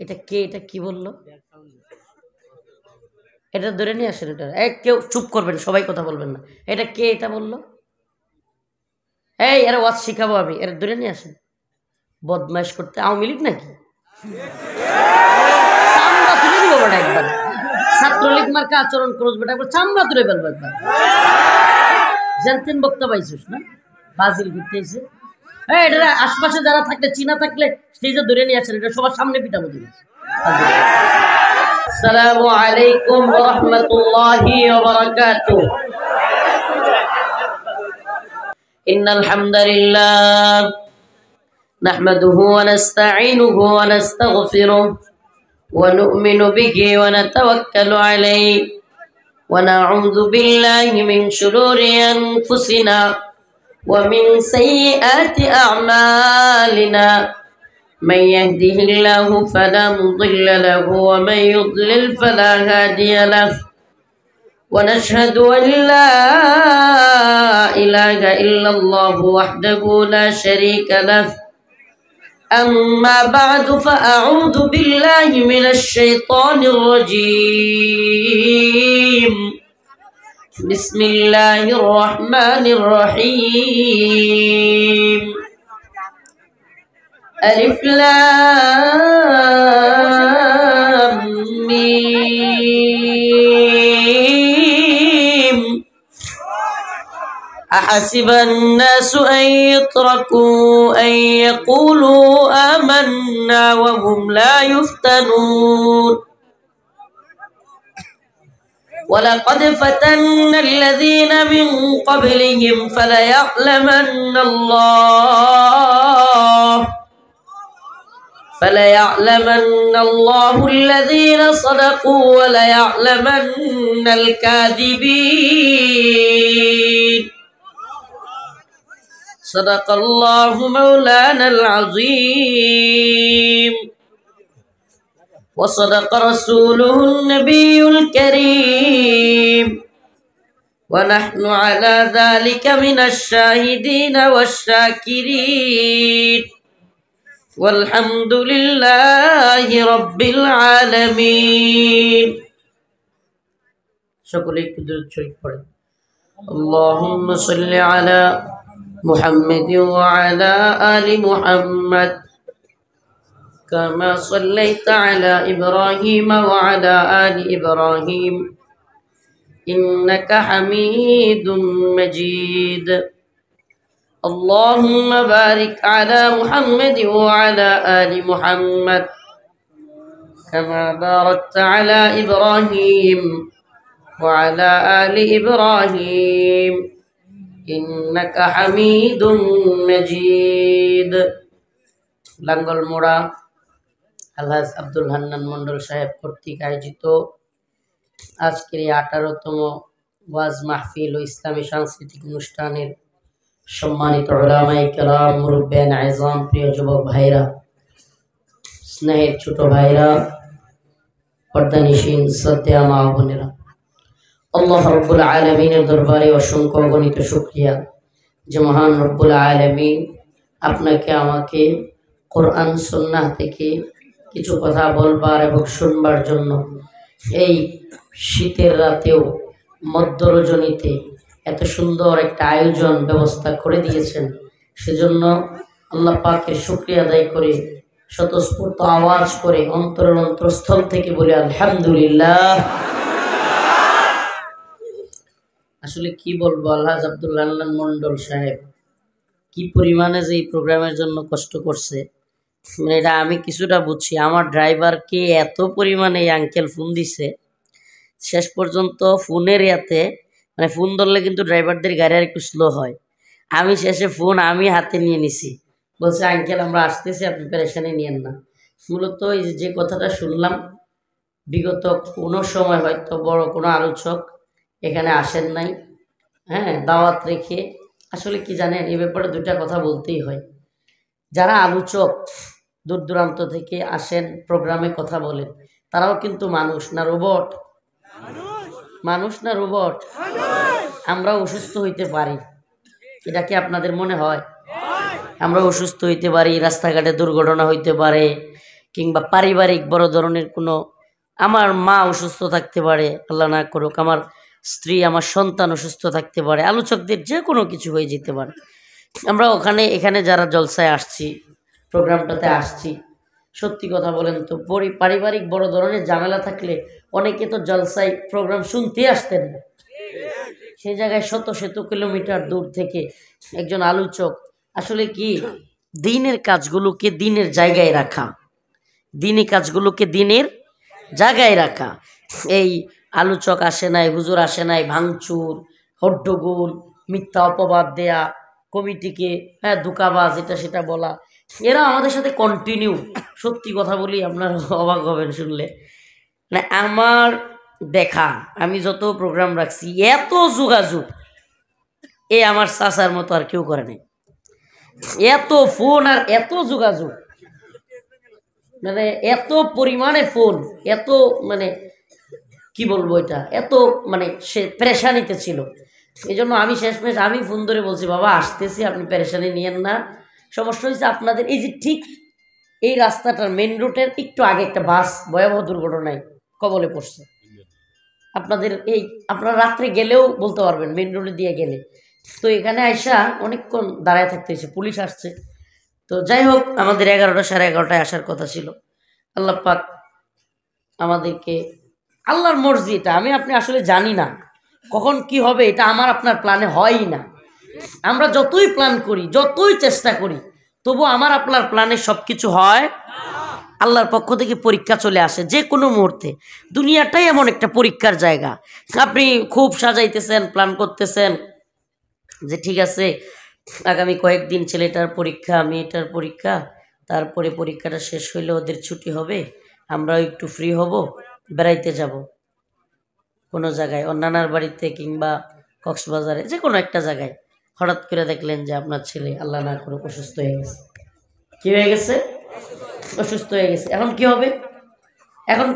এটা কে? এটা কি বললো? এটা ধরে নিয়ে আসেন। এটা কেউ চুপ করবেন, সবাই কথা বলবেন না। এটা কে এটা বললো? এরা ওয়াজ শিখাবো আমি, এরা ধরে নিয়ে আসেন। বদমাইশ করতে আওয়ামী লীগ নাকি? চামড়া তুলে দিব বেটা একবার। ছাত্রলীগ মার্কা আচরণ করস বেটা, একবার চামড়া তুলে ফেলবো একবার। জানতেন বক্তা পাইছিস না? বাজিল ঘুরতেছে। এটা আশপাশে যারা থাকলে, চিনা থাকলে স্টেজে ধরে নিয়ে আসেন, এটা সবার সামনে পিটাবো দিন। আসসালামু আলাইকুম ওয়া রাহমাতুল্লাহি ওয়া বারাকাতুহু। ইন্নাল হামদালিল্লাহ নাহমাদুহু ওয়া নাস্তাঈনুহু ওয়া নাস্তাগফিরুহু ওয়া নু'মিনু বিহি ওয়া নাতাওয়াক্কালু আলাইহি ওয়া না'উযু বিল্লাহি মিন শুরুরি আনফুসিনা ওয়া মিন সাইয়্যাতি আ'মালিনা। من يهده الله فلا مضل له ومن يضلل فلا هادي له ونشهد أن لا إله إلا الله وحده لا شريك له. أما بعد فأعوذ بالله من الشيطان الرجيم. بسم الله الرحمن الرحيم. ألف لام ميم. أحسب الناس أن يتركوا أن يقولوا آمنا وهم لا يفتنون. ولقد فتنا الذين من قبلهم فليعلمن الله الذين صدقوا وليعلمن الكاذبين. صدق الله مولانا العظيم وصدق رسوله النبي الكريم ونحن على ذلك من الشاهدين والشاكرين والحمد لله رب العالمين. সকলেই কুদরত শরীফ পড়ে। اللهم صل على محمد وعلى آل محمد كما صليت على إبراهيم وعلى آل إبراهيم إنك حميد مجيد. اللهم بارك على محمد وعلى آل محمد كما باركت على إبراهيم وعلى آل إبراهيم إنك حميد مجيد. লাঙ্গল মোড়া আলহাজ আব্দুল হান্নান মন্ডল সাহেব কর্তৃক আয়োজিত আজকের এই 18তম ওয়াজ মাহফিল ও ইসলামী সাংস্কৃতিক অনুষ্ঠানের সম্মানিত উলামায়ে কেরাম, মুরব্বিয়ান আযম, প্রিয় যুবক ভাইরা, স্নেহের ছোট ভাইরা, পর্দানিশীন শ্রদ্ধেয় মা বোনেরা, আল্লাহ রাব্বুল আলামিনের দরবারে অসংখ্য অগণিত শুকরিয়া যে মহান রব্বুল আলামিন আপনাকে আমাকে কোরআন সুন্নাহ থেকে কিছু কথা বলবার এবং শুনবার জন্য এই শীতের রাতেও মধ্য রজনীতে এত সুন্দর একটা আয়োজন ব্যবস্থা করে দিয়েছেন। সেজন্য আল্লাহ পাকের শুকরিয়া আদায় করে স্বতঃস্ফূর্ত আওয়াজ করে অন্তরের অন্তরস্থল থেকে বলে আলহামদুলিল্লাহ। আসলে কি বলবো, আলহাজ আব্দুল হান্নান মন্ডল সাহেব কি পরিমাণে যে এই প্রোগ্রামের জন্য কষ্ট করছে এটা আমি কিছুটা বুঝছি। আমার ড্রাইভারকে এত পরিমাণে এই আঙ্কেল ফোন দিছে, শেষ পর্যন্ত ফোনের ইয়াতে মানে ফোন ধরলে কিন্তু ড্রাইভারদের গাড়ি আর একটু স্লো হয়। আমি শেষে ফোন আমি হাতে নিয়ে নিছি, বলছে আঙ্কেল আমরা আসতেছি, আপনি পেরেশানি নিয়েন না। মূলত এই যে কথাটা শুনলাম, বিগত কোনো সময় হয়তো বড় কোনো আলোচক এখানে আসেন নাই, দাওয়াত রেখে। আসলে কি জানেন, এই ব্যাপারে দুটা কথা বলতেই হয়। যারা আলোচক দূর দূরান্ত থেকে আসেন, প্রোগ্রামে কথা বলেন, তারাও কিন্তু মানুষ না রোবট? মানুষ না রোবট? আমরা অসুস্থ হইতে পারি, এটা কি আপনাদের মনে হয়? আমরা অসুস্থ হইতে পারি, রাস্তাঘাটে দুর্ঘটনা হইতে পারে, কিংবা পারিবারিক বড় ধরনের কোনো, আমার মা অসুস্থ থাকতে পারে, আল্লাহ না করুক, আমার স্ত্রী, আমার সন্তান অসুস্থ থাকতে পারে, আলোচকদের যে কোনো কিছু হয়ে যেতে পারে। আমরা এখানে যারা জলসায় আসছি, প্রোগ্রামটাতে আসছি, সত্যি কথা বলেন তো, পারিবারিক বড় ধরনের ঝামেলা থাকলে অনেকে তো জলসায় প্রোগ্রাম শুনতে আসতেন না। সেই জায়গায় শত শত কিলোমিটার দূর থেকে একজন আলোচক, আসলে কি দিনের কাজগুলোকে দিনের জায়গায় রাখা, দিনী কাজগুলোকে দিনের জায়গায় রাখা। এই আলোচক আসে নাই, হুজুর আসে নাই, ভাঙচুর, হট্টগোল, মিথ্যা অপবাদ দেয়া, কমিটিকে ধোঁকাবাজ এটা সেটা বলা, এরা আমাদের সাথে কন্টিনিউ। সত্যি কথা বলি, আপনারা অবাক হবেন শুনলে। না, আমার দেখা, আমি যত প্রোগ্রাম রাখছি, এত যোগাযোগ আমার চাচার মতো আর কেউ করে নাই। এত ফোন আর এত যোগাযোগ, মানে এত পরিমাণে ফোন, এত মানে কি বলবো, এটা এত মানে সে পেরেশানিতে ছিল। এই জন্য আমি শেষমেশ আমি ফোন ধরে বলছি, বাবা আসতেছি, আপনি পেরেশানি নিয়েন না। সমস্যা হয়েছে আপনাদের এই যে ঠিক এই রাস্তাটার মেন রোডের একটু আগে একটা বাস ভয়াবহ দুর্ঘটনায় কবলে পড়ছে। আপনারা রাত্রে গেলেও বলতে পারবেন, মেন রোডে দিয়ে গেলে। তো এখানে আইসা অনেকক্ষণ দাঁড়ায় থাকতে হয়েছে, পুলিশ আসছে। তো যাই হোক, আমাদের 11টা সাড়ে 11টায় আসার কথা ছিল। আল্লাহ পাক আমাদেরকে, আল্লাহর মর্জি এটা, আপনি আসলে জানি না কখন কি হবে, এটা আমার আপনার প্ল্যানে হয়ই না। আমরা যতই প্ল্যান করি, যতই চেষ্টা করি, তবু আমার আপনার প্ল্যানে সব কিছু হয়। আল্লাহর পক্ষ থেকে পরীক্ষা চলে আসে যে কোনো মুহূর্তে। দুনিয়াটাই এমন একটা পরীক্ষার জায়গা। আপনি খুব সাজাইতেছেন, প্ল্যান করতেছেন যে ঠিক আছে আগামী কয়েকদিন ছেলেটার পরীক্ষা, মেয়েটার পরীক্ষা, তারপরে পরীক্ষাটা শেষ হইলে ওদের ছুটি হবে, আমরাও একটু ফ্রি হব, বেড়াইতে যাব কোনো জায়গায়, নানার বাড়িতে কিংবা কক্সবাজারে, যে কোনো একটা জায়গায়। হঠাৎ করে দেখলেন যে আপনার ছেলে আল্লাহ না করুক অসুস্থ হয়ে গেছে। কি হয়ে গেছে? অসুস্থ হয়ে গেছে। এখন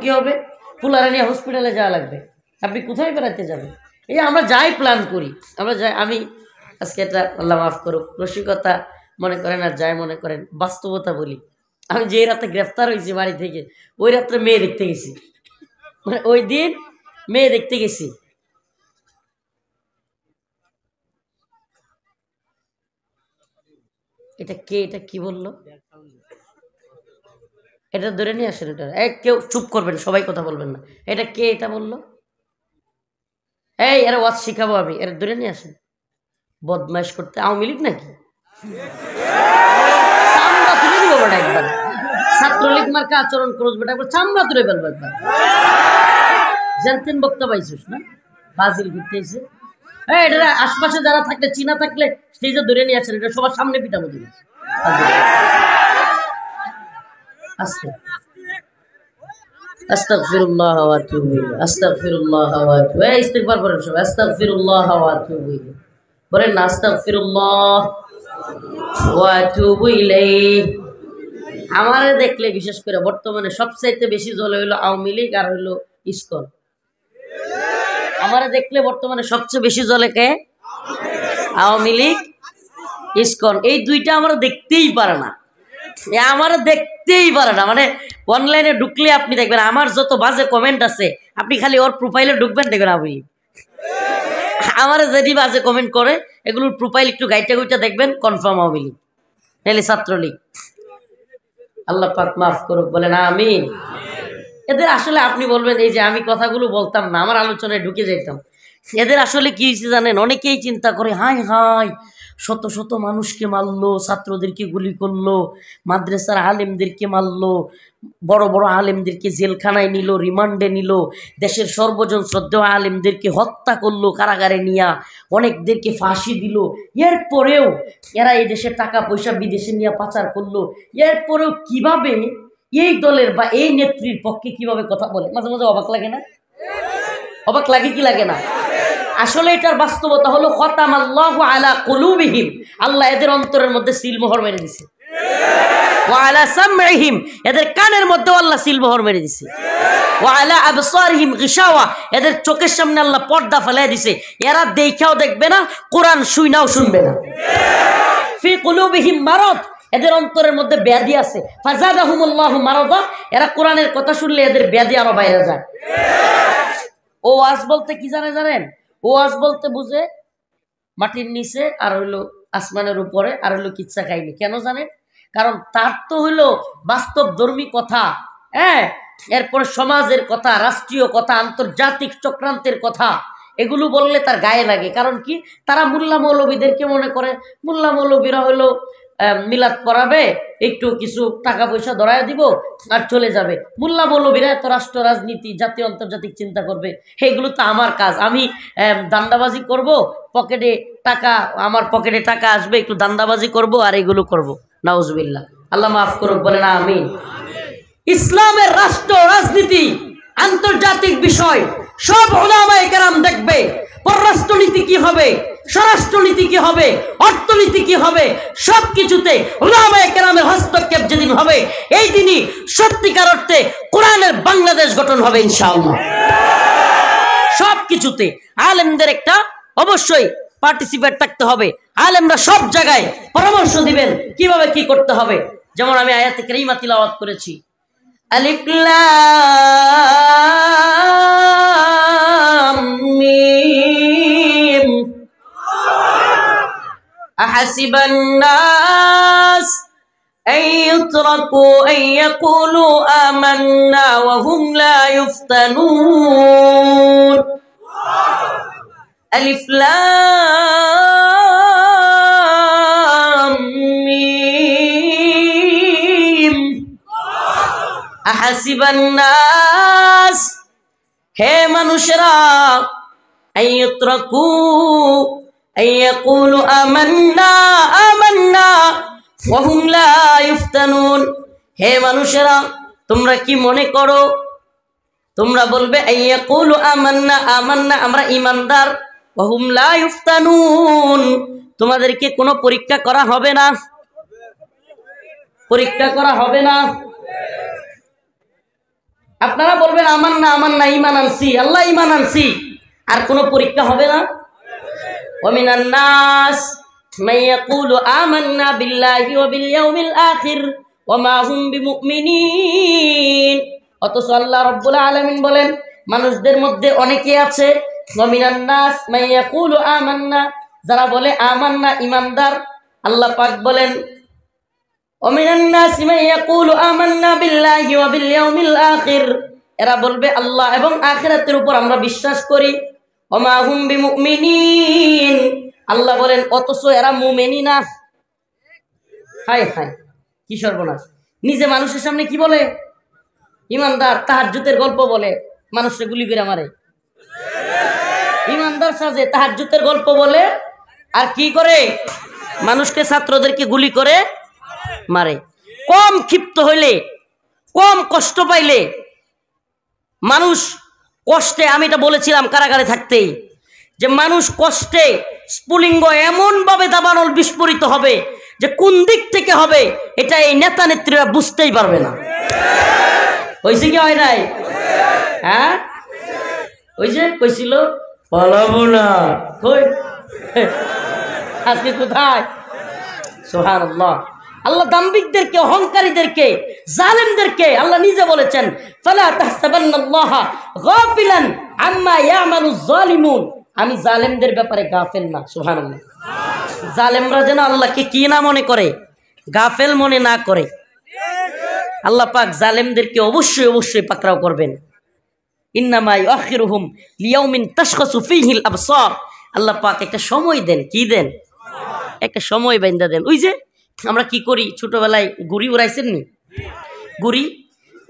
কি হবে? পুলারা নিয়ে হসপিটালে যাওয়া লাগবে। আপনি কোথায় বেড়াতে যাবেন? এই আমরা যাই প্ল্যান করি, আমি আজকে এটা আল্লাহ মাফ করুক, রসিকতা মনে করেন আর যাই মনে করেন, বাস্তবতা বলি। আমি যে রাতে গ্রেফতার হয়েছি বাড়ি থেকে, ওই রাত্রে মেয়ে দেখতে গেছি, মানে ওই দিন মেয়ে দেখতে গেছি। এটা কি বললো? এটা ধরে নিয়ে আসেন। এটা কেউ চুপ করবেন, সবাই কথা বলবেন না। এটা কে এটা বললো? এরা ওয়াজ শিখাবো আমি, এরা ধরে নিয়ে আসেন। বদমাইশ করতে আওয়ামী লীগ নাকি? চামড়া তুলে দিব বেটা একবার। ছাত্রলীগ মার্কা আচরণ করছ বেটা, একবার চামড়া তুলে ফেলবো একবার। জানতেন বক্তা পাইছিস না? বাজিল ঘুরতেছে। এটা আশপাশে যারা থাকলে, চিনা থাকলে স্টেজে ধরে নিয়ে আসেন, এটা সবার সামনে পিটাবো দিন। আস্তে আস্তাগফিরুল্লাহ ওয়া আতুবু ইলাইহি, আস্তাগফিরুল্লাহ ওয়া আতুবু ইলাইহি। ইস্তিগফার করেন সবাই, আস্তাগফিরুল্লাহ ওয়া আতুবু ইলাইহি বলেন না, আস্তাগফিরুল্লাহ ওয়া আতুবু ইলাইহি। আমারে দেখলে বিশেষ করে বর্তমানে সবচাইতে বেশি জ্বলে হইলো আওয়ামী লীগ আর হইলো ইসকন। আমারে দেখলে বর্তমানে সবচেয়ে বেশি জ্বলে কে? আওয়ামী লীগ, ইসকন। এই দুইটা আমরা দেখতেই পারে না, মানে অনলাইনে ঢুকলে আপনি দেখবেন আমার যত বাজে কমেন্ট আছে, আপনি খালি ওর প্রোফাইলে ঢুকবেন, দেখবেন আওয়ামী লীগ। আমার যেটি বাজে কমেন্ট করে এগুলোর প্রোফাইল একটু গাইটা দেখবেন, কনফার্ম আওয়ামী লীগ, নাহলে ছাত্রলীগ। আল্লাহ পাক মাফ করুক, বলেন আমিন। এদের আসলে আপনি বলবেন, এই যে আমি কথাগুলো বলতাম না, আমার আলোচনায় ঢুকে যেতাম, এদের আসলে কি হয়েছে জানেন? অনেকেই চিন্তা করে, হাই হাই শত শত মানুষকে মারলো, ছাত্রদেরকে গুলি করলো, মাদ্রাসার আলেমদেরকে মারলো, বড় বড় আলেমদেরকে জেলখানায় নিল, রিমান্ডে নিল, দেশের সর্বজন শ্রদ্ধেয় আলেমদেরকে হত্যা করলো কারাগারে নিয়ে, অনেকদেরকে ফাঁসি দিল। এরপরেও এরা এই দেশের টাকা পয়সা বিদেশে নিয়ে পাচার করলো। এরপরেও কিভাবে এই দলের বা এই নেত্রীর পক্ষে কিভাবে কথা বলে? মাঝে মাঝে অবাক লাগে না? অবাক লাগে কি লাগে না? আসলে এটার বাস্তবতা হলো খতামাল্লাহু আলা কুলুবিহিম, আল্লাহ এদের অন্তরের মধ্যে সিলমোহর মেরে দিছে। ওয়া আলা সামঈহিম, এদের কানের মধ্যে আল্লাহ সিলমোহর মেরে দিছে। ওয়া আলা আবসারিহিম গিশাওয়া, এদের চোখের সামনে আল্লাহ পর্দা ফেলে দিছে। এরা দেখাও দেখবে না, কোরআন শুনাও শুনবে না। ফি কুলুবিহিম মারাদ, এদের অন্তরের মধ্যে ব্যাধি আছে, ফাজাদাহুমুল্লাহু মারাদা, এরা কোরআনের কথা শুনলে এদের ব্যাধি আরো বাইরে যায়। ও ওয়াজ বলতে কি জানেন? ও ওয়াজ বলতে বুঝে মাটির নিচে আর হইলো আসমানের উপরে আর হইলো কিচ্ছা খাইনি। কেন জানেন? কারণ তার তো হইলো বাস্তব ধর্মী কথা, হ্যাঁ, এরপরে সমাজের কথা, রাষ্ট্রীয় কথা, আন্তর্জাতিক চক্রান্তের কথা, এগুলো বললে তার গায়ে লাগে। কারণ কি, তারা মোল্লা মৌলবীদেরকে মনে করে মোল্লা মৌলবীরা হইলো মিলাদ পড়াবে, একটু কিছু টাকা পয়সা ধরায় দিব আর চলে যাবে। মোল্লা মৌলবীরা এত রাষ্ট্র রাজনীতি, জাতীয় আন্তর্জাতিক চিন্তা করবে, এগুলো তো আমার কাজ, আমি দান্দাবাজি করব, পকেটে টাকা, আমার পকেটে টাকা আসবে, একটু দান্দাবাজি করব আর এগুলো করব। নাউজুবিল্লাহ, আল্লাহ মাফ করুক, বলে না আমিন। ইসলামের রাষ্ট্র রাজনীতি, আন্তর্জাতিক বিষয় সব উলামায়ে কেরাম দেখবে। পররাষ্ট্রনীতি কি হবে, স্বরাষ্ট্রনীতি কি হবে, অর্থনীতি কি হবে, সবকিছুতে উলামায়ে কেরামের হস্তক্ষেপ যেদিন হবে, এই দিনই সত্যিকার অর্থে কোরআনের বাংলাদেশ গঠন হবে ইনশাআল্লাহ। সবকিছুতে আলেমদের একটা অবশ্যই পার্টিসিপেট থাকতে হবে। আলেমরা সব জায়গায় পরামর্শ দিবেন কিভাবে কি করতে হবে। যেমন আমি আয়াতে কারিমা তিলাওয়াত করেছি, আলিফ লাম মিম আহাসিবান নাস আন ইউতরাকু আন ইয়াকুলু আমান্না ওয়া হুম লা ইফতানুন। আলিফ লাম মিম আহাসিবান নাস, হে মানুষেরা, আইয়ুতরাকু আইয়াকুলু আমান্না আমান্না ওয়া হুম লা ইফতানুন, হে মানুষেরা তোমরা কি মনে করো, তোমরা বলবে আইয়াকুলু আমান্না আমান্না, আমরা ঈমানদার, ওয়া হুম লা ইফতানুন, তোমাদেরকে কোনো পরীক্ষা করা হবে না, পরীক্ষা করা হবে না। আপনারা বলবেন আমান্না আমান্না, ঈমান আনছি, আল্লাহ ঈমান আনছি, আর কোনো পরীক্ষা হবে না। ওয়া মিনান নাস মান ইয়াকুলু আমান্না বিল্লাহি ওয়া বিল ইয়াউমিল আখির ওয়া মা হুম বিমুমিনিন, অথচ আল্লাহ রাব্বুল আলামিন বলেন মানুষদের মধ্যে অনেকে আছে, ওয়া মিনান নাস মান ইয়াকুলু আমান্না, যারা বলে আমান্না ঈমানদার, আল্লাহ পাক বলেন ওয়া মিনান নাস মান ইয়াকুলু আমান্না বিল্লাহি ওয়া বিল ইয়াউমিল আখির, এরা বলবে আল্লাহ এবং আখিরাতের উপর আমরা বিশ্বাস করি, ওয়া মা হুম বিমুমিনিন, আল্লাহ বলেন অথচ এরা মুমিনই না। হায় হায়, কি সর্বনাশ। নিজে মানুষের সামনে কি বলে, ইমানদার, তাহাজ্জুদের গল্প বলে, মানুষকে গুলি করে মারে। ইমানদার সাজে তাহাজ্জুদের গল্প বলে, আর কি করে, মানুষকে, ছাত্রদেরকে গুলি করে মারে। কম ক্ষিপ্ত হইলে, কম কষ্ট পাইলে মানুষ কষ্টে, আমি এটা বলেছিলাম কারাগারে থাকতেই, যে মানুষ কষ্টে স্ফুলিঙ্গ এমন ভাবে দাবানল বিস্ফোরিত হবে যে কোন দিক থেকে হবে এটা এই নেতা নেত্রীরা বুঝতেই পারবে না। হয়েছে কি হয় নাই? হ্যাঁ, ওই যে কইছিল পালাবো না, আজকে কোথায়? সুবহানাল্লাহ। আল্লাহ দাম্ভিকদেরকে, অহংকারীদেরকে, জালেমদেরকে আল্লাহ নিজে বলেছেন, ফালা তাহসাবান্নাল্লাহা গাফিলান আম্মা ইয়ামালুজ জালিমুন, আমি জালেমদের ব্যাপারে গাফেল না। সুবহানাল্লাহ। জালেমরা যেন আল্লাহকে কি না মনে করে, গাফেল মনে না করে। আল্লাহ পাক জালেমদেরকে অবশ্যই অবশ্যই পাকড়াও করবেন। ইন্নামা ইউআখিরুহুম লিয়াউমিন তাশখাসু ফীহিল আবসার, আল্লাহ পাক একটা সময় দেন, কি দেন, একটা সময় বাইন্ধা দেন। ওই যে আমরা কি করি, ছোটবেলায় গুড়ি উড়াইছেন নি, গুড়ি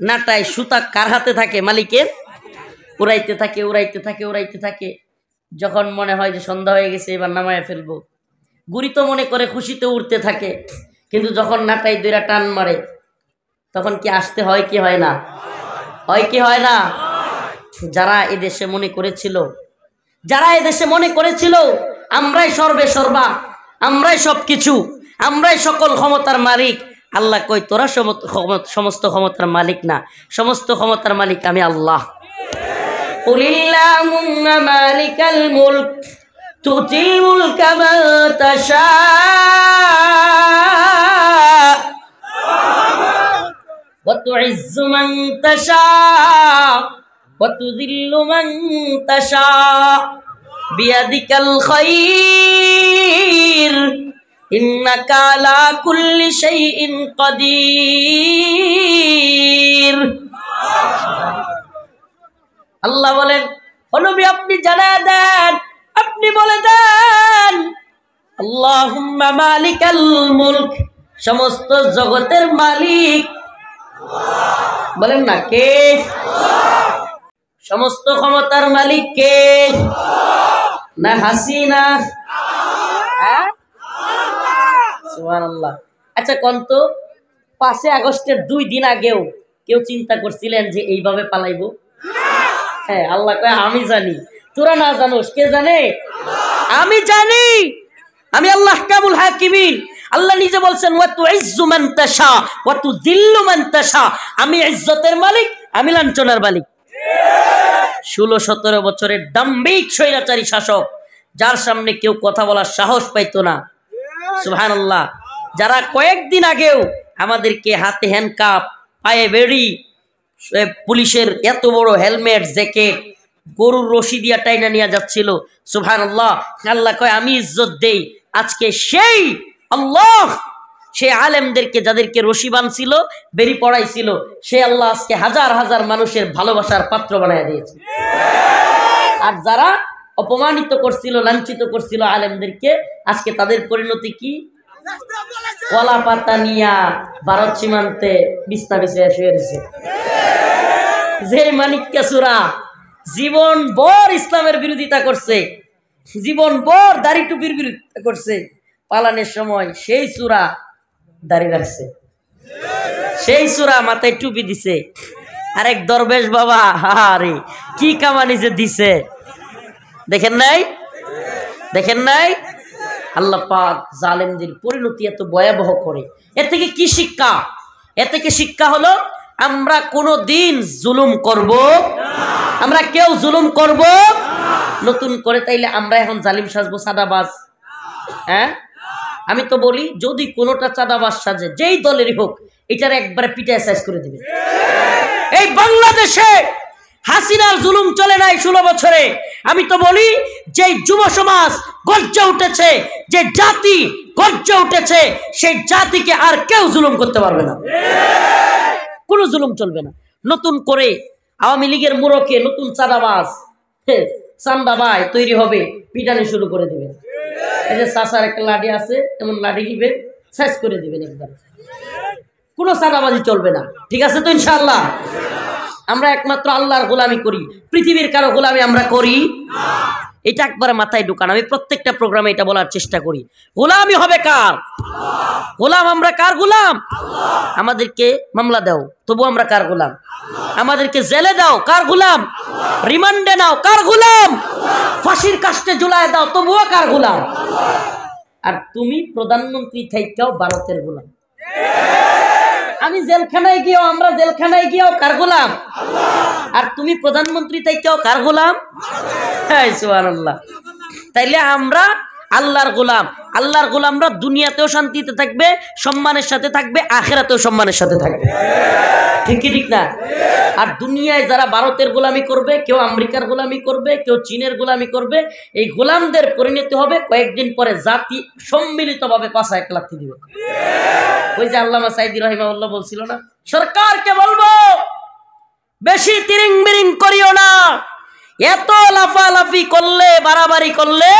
নাটায় সুতা কার হাতে থাকে, মালিকের, উড়াইতে থাকে উড়াইতে থাকে উড়াইতে থাকে, যখন মনে হয় যে সন্ধ্যা হয়ে গেছে এবার নামায় ফেলবো, গুড়ি তো মনে করে খুশিতে উড়তে থাকে, কিন্তু যখন নাটাই দুইটা টান মারে তখন কি আসতে হয় কি হয় না, হয় কি হয় না? যারা এদেশে মনে করেছিল, যারা এদেশে মনে করেছিল আমরাই সর্বে সর্বা, আমরাই সব কিছু, আমরাই সকল ক্ষমতার মালিক, আল্লাহ কই তোরা সমস্ত ক্ষমতার মালিক না, সমস্ত ক্ষমতার মালিক আমি আল্লাহ। কুলিল্লাহুম্মা মালিকাল মুলক তুতিল মুলকা মান তাশা ওয়া তুইজ্জু মান তাশা ওয়া তুযিল্লু মান তাশা বিয়াদিকাল খায়র ইন্নাকা আলা কুল্লি শাইইন কাদির। আল্লাহ বলেন, ও নবী আপনি জানায় দেন, আপনি বলে দেন, আল্লাহুম্মা মালিকাল মুলক, সমস্ত জগতের মালিক। বলেন না কে? সমস্ত ক্ষমতার মালিক কে? না হাসিনা? সুবহানাল্লাহ। আচ্ছা কোন তো 5 আগস্টের 2 দিন আগেও কেউ চিন্তা করছিলেন যে এইভাবে পালাইবো? হ্যাঁ, আল্লাহ কয় আমি জানি, তোরা না জানোস, কে জানে? আমি জানি, আমি আল্লাহ আহকামুল হাকিমিন। আল্লাহ নিজে বলছেন ওয়া তুইজ্জু মান তাশা ওয়া তুযিল্লু মান তাশা, আমি ইজ্জতের মালিক, আমি লাঞ্ছনার মালিক। 16-17 বছরের দাম্ভিক স্বৈরাচারী শাসক, যার সামনে কেউ কথা বলার সাহস পাইতো না। সুবহানাল্লাহ। যারা কয়েকদিন আগেও আমাদেরকে হাতে হ্যান্ডকাপ, পায়ে বেড়ি, পুলিশের এত বড় হেলমেট, জ্যাকেট, গরুর রশি দিয়া টাইনা নিয়ে যাচ্ছিল। সুবহানাল্লাহ। আল্লাহ কয় আমি ইজ্জত দেই। আজকে সেই আল্লাহ, সেই আলেমদেরকে যাদেরকে রশি বানছিল, বেরি পড়াইছিল, সেই আল্লাহ আজকে হাজার হাজার মানুষের ভালোবাসার পাত্র বানায় দিয়েছে। আর যারা অপমানিত করছিল, লাঞ্ছিত করছিল আলেমদেরকে, আজকে তাদের পরিণতি কি? কলা পাতা নিয়া ভারত সীমান্তে বিছনা বিছিয়ে শুয়ে রয়েছে। যে মানিক্কা চূড়া জীবন ভর ইসলামের বিরোধিতা করছে, জীবন ভর দাড়ি টুপির বিরোধিতা করছে, পালানের সময় সেই চূড়া দাড়ি রাখছে, সেই চূড়া মাথায় টুপি দিছে। আরেক দরবেশ বাবা, আরে কি কামানি যে দিছে, দেখেন নাই? দেখেন নাই? আল্লাহ পাক জালেমদের পরিণতি এত ভয়াবহ করে। এর থেকে কি শিক্ষা? এর থেকে শিক্ষা হলো আমরা কোনো দিন জুলুম করব না। আমরা কেউ জুলুম করব নতুন করে, তাইলে আমরা এখন জালিম সাজবো, চাঁদাবাজ? হ্যাঁ, আমি তো বলি যদি কোনোটা চাঁদাবাজ সাজে, যেই দলেরই হোক, এটার একবারে পিটায় সাইজ করে দিবে। এই বাংলাদেশে হাসিনার জুলুম চলে নাই 16 বছরে। আমি তো বলি যে যুব সমাজ গর্জে উঠেছে, যে জাতি গর্জে উঠেছে, সেই জাতিকে আর কেউ জুলুম করতে পারবে না। কোনো জুলুম চলবে না। নতুন করে আওয়ামী লীগের মুরকে নতুন চাঁদাবাজ, চান্দাবাজ তৈরি হবে, পিটানি শুরু করে দিবে। এই যে চাচার একটা লাঠি আছে, এমন লাঠি দিবেন, শেষ করে দিবেন একবার। কোনো চাঁদাবাজি চলবে না। ঠিক আছে তো ইনশাআল্লাহ? আমরা একমাত্র আল্লাহর গোলামি করি, পৃথিবীর কারো গোলামি আমরা করি না। এটা একবারে মাথায় ঢুকান। আমি প্রত্যেকটা প্রোগ্রামে এটা বলার চেষ্টা করি, গোলামি হবে কার? গোলাম আমরা কার গোলাম? আমাদেরকে মামলা দাও, তবু আমরা কার গোলাম? আমাদেরকে জেলে দাও, কার গোলাম? রিমান্ডে নাও, কার গোলাম? ফাঁসির কাস্টে ঝুলায় দাও, তবুও কার গোলাম? আর তুমি প্রধানমন্ত্রী থাইকাও ভারতের গোলাম। আমি জেলখানায় গিয়েও, আমরা জেলখানায় গিয়েও কার গোলাম? আর তুমি প্রধানমন্ত্রী থাইকাও কার গোলাম? হ্যাঁ, সুবহানাল্লাহ। তাইলে আমরা আল্লাহর গোলাম। আল্লাহর গোলামরা দুনিয়াতেও শান্তিতে থাকবে, সম্মানের সাথে থাকবে, আখিরাতেও সম্মানের সাথে থাকবে। ঠিক কি ঠিক না? আর দুনিয়ায় যারা ভারতের গোলামি করবে, কেউ আমেরিকার গোলামি করবে, কেউ চীনের গোলামি করবে, এই গোলামদের পরিণতি হবে কয়েকদিন পরে জাতি সম্মিলিতভাবে পাছায় লাথি দিবে। ওই যে আল্লামা সাইদি রাহিমাহুল্লাহ বলছিল না, সরকারকে বলবো বেশি তিরিং বিরিং করিও না, এত লাফালাফি করলে, বাড়াবাড়ি করলে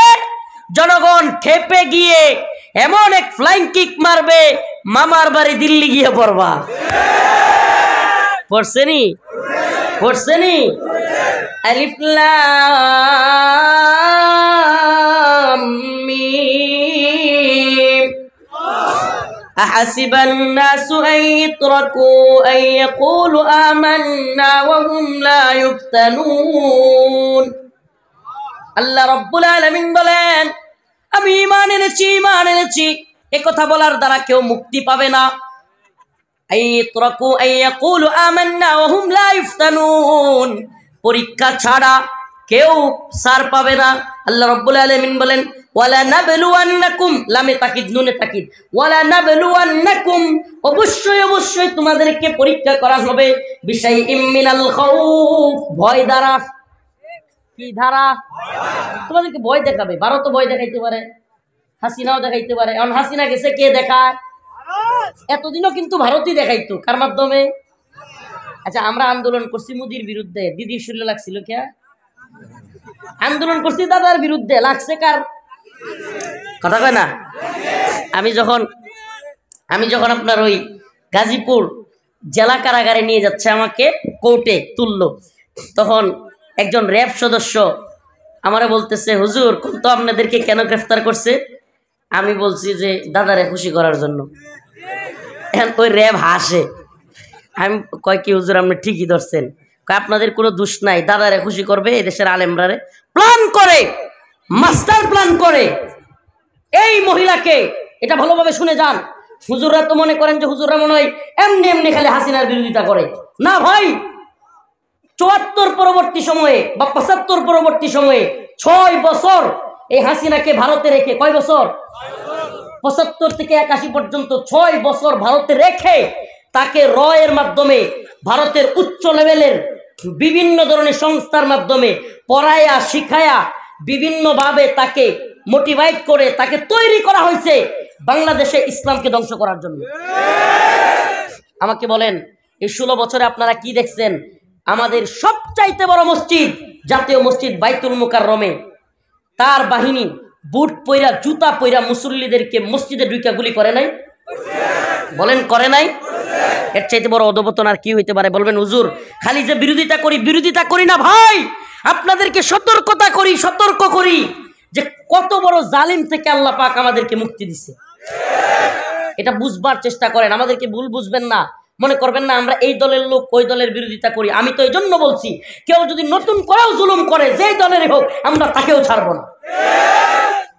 জনগণ খেপে গিয়ে এমন এক ফ্লাইং কিক মারবে, মামার বাড়ি দিল্লি গিয়ে পড়বা। পড়ছেনি? পড়ছেনি? আলিফ লাম মিম أحسب الناس أن يتركوا أن يقولوا آمنا وهم لا يفتنون। আল্লাহ রাব্বুল আলামিন বলেন, আমি ঈমান এনেছি, ঈমান এনেছি, এই কথা বলার দ্বারা কেউ মুক্তি পাবে না। أن يتركوا أن يقولوا آمنا وهم لا يفتنون, পরীক্ষা ছাড়া কেউ ছাড় পাবে না। আল্লাহ রাব্বুল আলামিন বলেন ওয়ালা নাবলুওয়ান্নাকুম, লামে তাকিদ নুনে তাকিদ, ওয়ালা নাবলুওয়ান্নাকুম, অবশ্যই অবশ্যই তোমাদেরকে পরীক্ষা করা হবে বিশাইইম মিনাল খাউফ, ভয় দ্বারা। কি ধারা? তোমাদেরকে ভয় দেখাবে। ভারত ভয় দেখাইতে পারে, হাসিনাও দেখাইতে পারে। এখন হাসিনা গেছে, কে দেখায়? এতদিনও কিন্তু ভারতই দেখাইতো। কার মাধ্যমে? আচ্ছা, আমরা আন্দোলন করছি মোদির বিরুদ্ধে, দিদির শরীরে লাগছিল কে? আন্দোলন করছি দাদার বিরুদ্ধে, লাগছে কার? কথা কয় না। আমি যখন আপনার ওই গাজীপুর জেলা কারাগারে নিয়ে যাচ্ছে, আমাকে কোর্টে তুললো, তখন একজন র্যাব সদস্য আমারে বলতেছে, হুজুর তো আপনাদেরকে কেন গ্রেফতার করছে? আমি বলছি যে দাদারে খুশি করার জন্য। এখন ওই র্যাব হাসে। আমি কয় কি হুজুর, আপনি ঠিকই ধরছেন, আপনাদের কোনো দোষ নাই, দাদারে খুশি করবে এই দেশের আলেমরারে প্ল্যান করে, মাস্টার প্ল্যান করে এই মহিলাকে। এটা ভালোভাবে শুনে যান। হুজুররা তো মনে করেন যে হুজুররা মনে হয় এমনি এমনি খালি হাসিনার বিরোধিতা করে। না ভাই, ৭৪ পরবর্তী সময়ে বা ৭৫ পরবর্তী সময়ে ৬ বছর এই হাসিনাকে ভারতে রেখে, কয় বছর? ৭৫ থেকে ৮১ পর্যন্ত ৬ বছর ভারতে রেখে তাকে এর মাধ্যমে ভারতের উচ্চ লেভেলের বিভিন্ন ধরনের সংস্থার মাধ্যমে পড়ায়া শিখায়া বিভিন্নভাবে তাকে মোটিভেট করে তাকে তৈরি করা হয়েছে বাংলাদেশে ইসলামকে ধ্বংস করার জন্য। আমাকে বলেন, এই ১৬ বছরে আপনারা কি দেখছেন? আমাদের সবচাইতে বড় মসজিদ, জাতীয় মসজিদ বাইতুল মুকাররমে, তার বাহিনী বুট পইরা জুতা পইরা মুসল্লিদেরকে মসজিদে ঢুকা গুলি করে নাই? বলেন করে নাই? এর চাইতে বড় অধপতন আর কি হইতে পারে? বলবেন হুজুর খালি যে বিরোধিতা করি না ভাই, আপনাদেরকে সতর্ক করি যে কত বড় জালিম থেকে আল্লাহ পাক আমাদেরকে মুক্তি দিচ্ছে। এটা বুঝবার চেষ্টা করেন, আমাদেরকে ভুল বুঝবেন না, মনে করবেন না আমরা এই দলের লোক ওই দলের বিরোধিতা করি। আমি তো এই জন্য বলছি, কেউ যদি নতুন করেও জুলুম করে, যেই দলেরই হোক, আমরা তাকেও ছাড়বো না।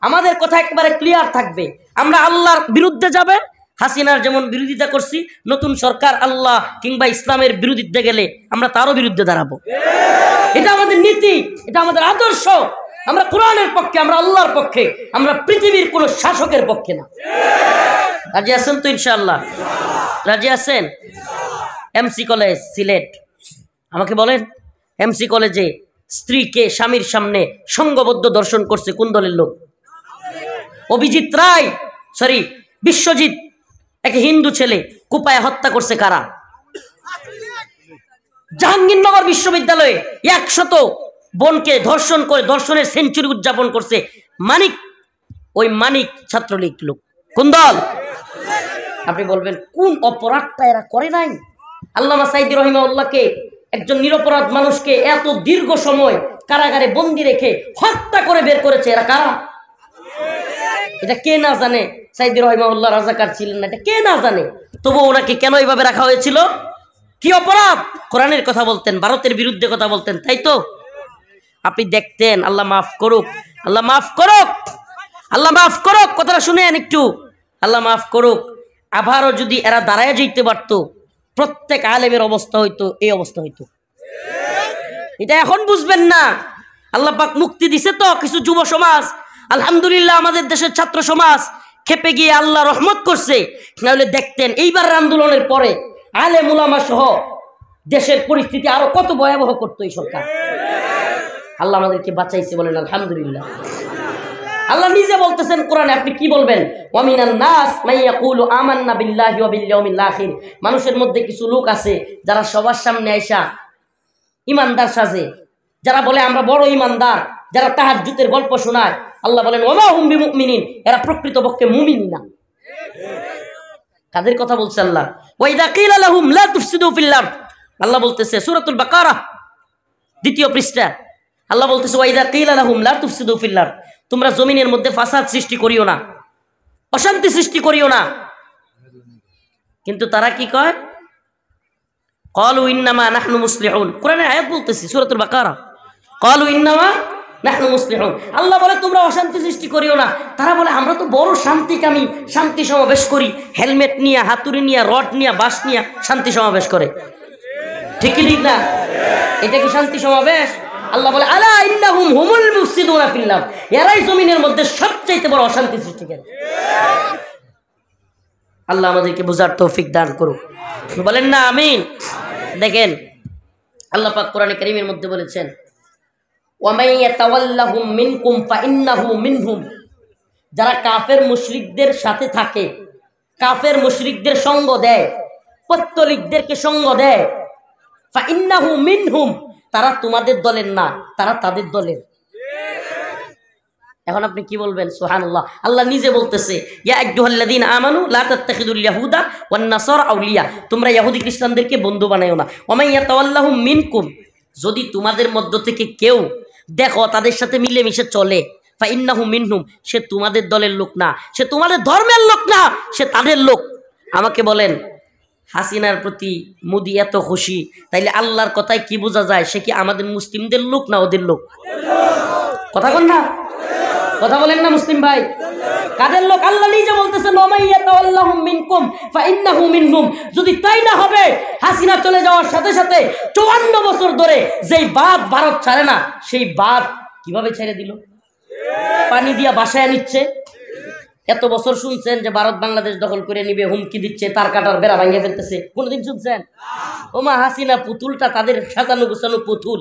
আমাদের কথা একেবারে ক্লিয়ার থাকবে, আমরা আল্লাহর বিরুদ্ধে যাবে। হাসিনার যেমন বিরোধিতা করছি, নতুন সরকার আল্লাহ কিংবা ইসলামের বিরোধিতা গেলে আমরা তারও বিরুদ্ধে দাঁড়াবো। এটা আমাদের নীতি, এটা আমাদের আদর্শ। আমরা কোরআনের পক্ষে, আমরা আল্লাহর পক্ষে, আমরা পৃথিবীর কোন শাসকের পক্ষে না। রাজি আছেন তো? ইনশাআল্লাহ রাজি আছেন? এমসি কলেজ সিলেট, আমাকে বলেন, এমসি কলেজে স্ত্রীকে স্বামীর সামনে সংঘবদ্ধ দর্শন করছে কোন দলের লোক? বিশ্বজিৎ, এক হিন্দু ছেলে কুপায় হত্যা করছে কারা? জাহাঙ্গীরনগর বিশ্ববিদ্যালয়ে ১০০ বোনকে ধর্ষণ করে ধর্ষণের সেঞ্চুরি উদযাপন করছে মানিক, ওই মানিক ছাত্রলীগ লোক। কোন দল? আপনি বলবেন কোন অপরাধটা এরা করে নাই? আল্লামা সাঈদী রাহিমাহুল্লাহকে, একজন নিরপরাধ মানুষকে এত দীর্ঘ সময় কারাগারে বন্দি রেখে হত্যা করে বের করেছে, এরা কারা? এটা কে না জানে? সাঈদী রাহিমাহুল্লাহ রাজাকার ছিলেন না, এটা কে না জানে? তবু ওনাকে কেন এইভাবে রাখা হয়েছিল? কি অপরাধ? কোরআনের কথা বলতেন, ভারতের বিরুদ্ধে কথা বলতেন, তাই তো? আপনি দেখতেন। আল্লাহ মাফ করুক, আল্লাহ মাফ করুক, আল্লাহ মাফ করুক। কথাটা শুনেন একটু, আল্লাহ মাফ করুক। আবারও যদি এরা দাঁড়ায় যেতে পারতো, প্রত্যেক আলেমের অবস্থা হইতো এই অবস্থা হইতো। এটা এখন বুঝবেন না। আল্লাহ পাক মুক্তি দিছে তো কিছু যুব সমাজ, আলহামদুলিল্লাহ। আমাদের দেশের ছাত্র সমাজ খেপে গিয়ে আল্লাহ রহমত করছে। নাহলে দেখতেন এইবার আন্দোলনের পরে আলেম উলামা সহ দেশের পরিস্থিতি আরো কত ভয়াবহ করতো এই সরকার। আল্লাহ আমাদেরকে বাঁচাইছে, বলেন আলহামদুলিল্লাহ। আল্লাহ নিজে বলতেছেন কোরআনে, আপনি কি বলবেন? ওয়ামিনান নাস মাইয়াকুলু আমান্না বিল্লাহি ওয়া বিল ইয়াউমিল আখির। মানুষের মধ্যে কিছু লোক আছে যারা সবার সামনে আইসা ইমানদার সাজে, যারা বলে আমরা বড় ইমানদার, যারা তাহাজ্জুদের গল্প শোনায়। আল্লাহ বলেন ওয়া মা হুম বিমুমিনিন, এরা প্রকৃতপক্ষে মুমিন না। কাদের কথা বলছে আল্লাহ? ওয়া ইযা কিলা লাহুম লা তুফসিদু ফিল আরদ, আল্লাহ বলতেছে সূরাতুল বাকারা ২য় পৃষ্ঠা, আল্লাহ বলতেছে ওয়া ইযা কিলা লাহুম লা তুফসিদু ফিল আরদ, তোমরা জমিনের মধ্যে ফাসাদ সৃষ্টি করিও না, অশান্তি সৃষ্টি করিও না। কিন্তু তারা কি কয়? ক্বালু ইন্নামা নাহনু মুসলিহুন। কোরআনের আয়াত বলতেছি সূরাতুল বাকারা, ক্বালু ইন্নামা নাহনু মুসলিহুন। আল্লাহ বলে তোমরা অশান্তি সৃষ্টি করিও না। তারা বলে আমরা তো বড় শান্তিকামী, শান্তি সমাবেশ করি, হেলমেট নিয়ে, হাতুড়ি নিয়ে, রড নিয়ে, বাঁশ নিয়ে শান্তি সমাবেশ করে। ঠিক কি ঠিক না? এটা কি শান্তি সমাবেশ? আল্লাহ বলে আলা ইন্নাহুম হুমুল মুফসিদুনা ফিল আরদ, এরাই জমিনের মধ্যে সবচেয়ে বড় অশান্তি সৃষ্টিকারী। আল্লাহ আমাদেরকে বুঝার তৌফিক দান করুক, বলেন না আমিন। দেখেন আল্লাহ পাক কোরআনে কারীমের মধ্যে বলেছেন ওয়া মান ইয়াতাওয়াল্লাহুম মিনকুম ফাইন্নাহু মিনহুম, যারা কাফের মুশরিকদের সাথে থাকে, কাফের মুশরিকদের সঙ্গ দেয়, পত্তলিকদেরকে সঙ্গ দেয়, ফাইন্নাহু মিনহুম, তারা তোমাদের দলের না, তারা তাদের দলের। এখন আপনি কি বলবেন? সুবহানাল্লাহ। আল্লাহ নিজে বলতেছে ইয়া আইয়ুহাল্লাযীনা আমানু লা তাত্তাখিযুল ইয়াহুদা ওয়ান নাসারা আউলিয়া, তোমরা ইহুদি খ্রিস্টানদেরকে বন্ধু বানায়ো না। ওয়া মান ইয়াতাওয়াল্লাহুম মিনকুম, যদি তোমাদের মধ্য থেকে কেউ দেখো তাদের সাথে মিলেমিশে চলে, ফাইন্নাহু মিনহুম, সে তোমাদের দলের লোক না, সে তোমাদের ধর্মের লোক না, সে তাদের লোক। আমাকে বলেন হাসিনার প্রতি মোদি এত খুশি, তাইলে আল্লাহর কথায় কি বোঝা যায়? সে কি আমাদের মুসলিমদের লোক না ওদের লোক? কথা বল না, কথা বলেন না মুসলিম ভাই, কাদের লোক? আল্লাহ নিজে বলতেছেন ওয়া মান ইয়াতাওয়াল্লাহুম মিনকুম ফাইন্নাহু মিনহুম। যদি তাই না হবে, হাসিনা চলে যাওয়ার সাথে সাথে 54 বছর ধরে যেই বাঁধ ভারত ছাড়ে না, সেই বাঁধ কিভাবে ছেড়ে দিল? পানি দিয়া বাসায় নিচ্ছে। এত বছর শুনছেন যে ভারত বাংলাদেশ দখল করে নিবে, হুমকি দিচ্ছে, তার কাটার বেড়া ভাঙিয়ে ফেলতেছে, কোনোদিন শুনছেন? ওমা হাসিনা পুতুলটা, তাদের সাজানো গুছানো পুতুল।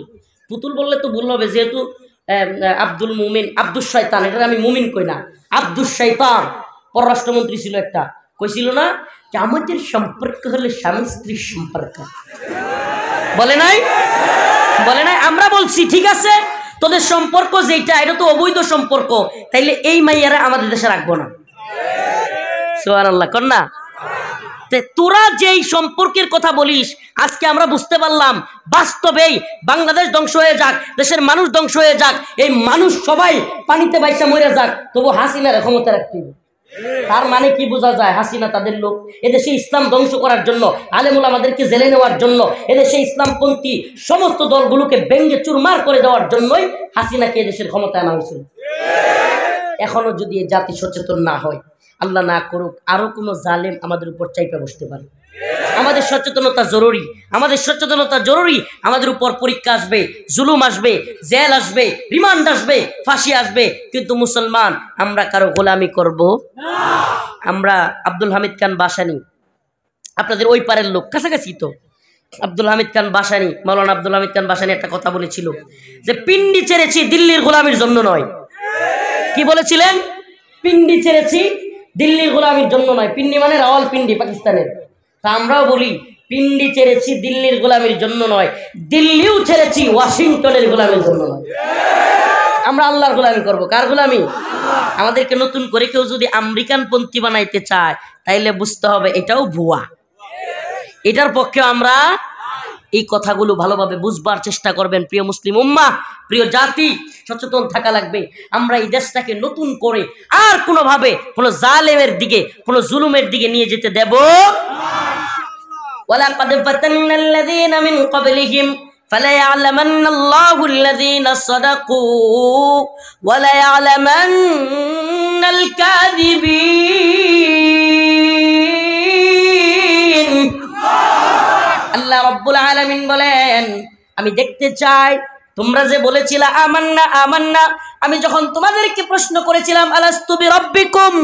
পুতুল বললে তো ভুল হবে, যেহেতু আব্দুল মুমিন, আব্দুস শয়তান, এটা আমি মুমিন কই না, আব্দুস শয়তান পররাষ্ট্রমন্ত্রী ছিল একটা, কইছিল না যে আমাদের সম্পর্ক হলে স্বামী স্ত্রীর সম্পর্ক, বলে নাই? বলে নাই? আমরা বলছি ঠিক আছে, তোদের সম্পর্ক যেটা এটা তো অবৈধ সম্পর্ক, তাইলে এই মাইয়ারা আমাদের দেশে রাখবো না। সুবহানাল্লাহ কর না। তোরা যেই সম্পর্কের কথা বলিস, আজকে আমরা বুঝতে পারলাম বাস্তবেই বাংলাদেশ ধ্বংস হয়ে যাক, দেশের মানুষ ধ্বংস হয়ে যাক, এই মানুষ সবাই পানিতে বাইসা মরে যাক, তবু হাসিনার ক্ষমতা রাখতে হবে। তার মানে কি বোঝা যায়? হাসিনা তাদের লোক। এদেশে ইসলাম ধ্বংস করার জন্য, আলেমুল আমাদেরকে জেলে নেওয়ার জন্য, এদেশে ইসলামপন্থী সমস্ত দলগুলোকে ভেঙ্গে চুরমার করে দেওয়ার জন্যই হাসিনাকে এদেশের ক্ষমতায় আনা হয়েছিল। এখনো যদি এই জাতি সচেতন না হয়, আল্লাহ না করুক আরো কোনো জালেম আমাদের উপর চাইপা বসতে পারে। আমাদের সচেতনতা জরুরি, আমাদের সচেতনতা জরুরি। আমাদের উপর পরীক্ষা আসবে, জুলুম আসবে, জেল আসবে, রিমান্ড আসবে, ফাঁসি আসবে, কিন্তু মুসলমান আমরা কারো গোলামি করব না। আমরা আব্দুল হামিদ খান বাসানি, আপনাদের ওই পারের লোক, কাছাকাছি তো। আব্দুল হামিদ খান বাসানি, মাওলানা আব্দুল হামিদ খান বাসানি একটা কথা বলেছিল যে পিন্ডি ছেড়েছি দিল্লির গোলামির জন্য নয়। কি বলেছিলেন? পিন্ডি ছেড়েছি দিল্লির গোলামির জন্য নয়। পিন্ডি মানে রাওয়ালপিন্ডি, পাকিস্তানের। তা আমরাও বলি পিন্ডি ছেড়েছি দিল্লির গোলামির জন্য নয়, দিল্লিও ছেড়েছি ওয়াশিংটনের গোলামির জন্য নয়। আমরা আল্লাহর গোলামি করব। কার গোলামি? আমাদেরকে নতুন করে কেউ যদি আমেরিকান পন্থী বানাইতে চায়, তাইলে বুঝতে হবে এটাও ভুয়া। এটার পক্ষে আমরা এই কথাগুলো ভালোভাবে বুঝবার চেষ্টা করবেন। প্রিয় মুসলিম উম্মাহ, প্রিয় জাতি, সচেতন থাকা লাগবে। আমরা এই দেশটাকে নতুন করে আর কোনোভাবে কোনো জালেমের দিকে, কোনো জুলুমের দিকে নিয়ে যেতে দেব না। ওয়ালাকাদ ফাতান্নাল্লাযীনা মিন ক্বাবলিহিম ফালায়া'লামান্নাল্লাহুল্লাযীনা সাদাকু ওয়ালায়া'লামান্নাল কাযিবিন। আল্লাহ রাব্বুল আলামিন বলেন, আমি দেখতে চাই তোমরা যে বলেছিলে আমান্না আমান্না, আমি যখন তোমাদেরকে প্রশ্ন করেছিলাম আলাস্তু বিরাব্বিকুম,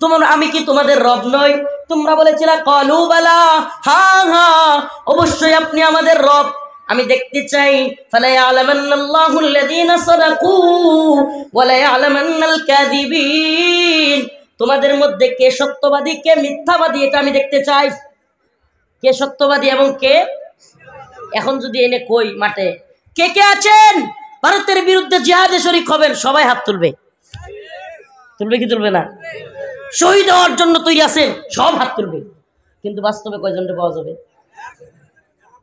তোমরা আমি কি তোমাদের রব নই? তোমরা বলেছিলে ক্বালু বালা, হ্যাঁ হ্যাঁ অবশ্যই আপনি আমাদের রব। আমি দেখতে চাই ফালায়া'লামান্নাল্লাহুল্লাযীনা সাদাকু ওয়ালায়া'লামান্নাল কাযিবিন, তোমাদের মধ্যে কে সত্যবাদী কে মিথ্যাবাদী, এটা আমি দেখতে চাই। কে সত্যবাদী এবং কে। এখন যদি এনে কই মাঠে কে কে আছেন ভারতের বিরুদ্ধে জিহাদে শরীক হবেন, সবাই হাত তুলবে। তুলবে কি তুলবে না? শহীদ হওয়ার জন্য তৈরি আছেন, সব হাত তুলবে। কিন্তু বাস্তবে কয়জনকে পাওয়া যাবে?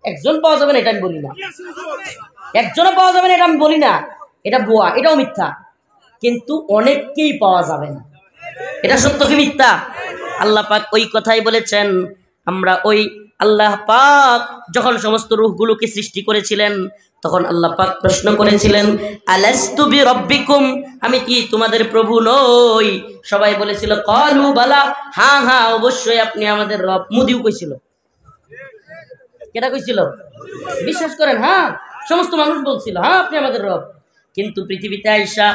একজন পাওয়া যাবে না, এটা আমি বলি না। একজনও পাওয়া যাবে না, এটা আমি বলি না। এটা ভুয়া, এটাও মিথ্যা। কিন্তু অনেককেই পাওয়া যাবে না। এটা সত্য কি মিথ্যা? আল্লাহ পাক ওই কথাই বলেছেন। আমরা ওই আল্লাহ পাক যখন সমস্ত রূহগুলোকে সৃষ্টি করেছিলেন, তখন আল্লাহ পাক প্রশ্ন করেছিলেন আলাস্তু বিরাব্বিকুম, আমি কি তোমাদের প্রভু নই? সবাই বলেছিল ক্বালু বালা, হ্যাঁ হ্যাঁ অবশ্যই আপনি আমাদের রব। মুদিও কইছিল। কেটা কইছিল? বিশ্বাস করেন? হ্যাঁ সমস্ত মানুষ বলছিল হ্যাঁ আপনি আমাদের রব। কিন্তু পৃথিবীতে আইসা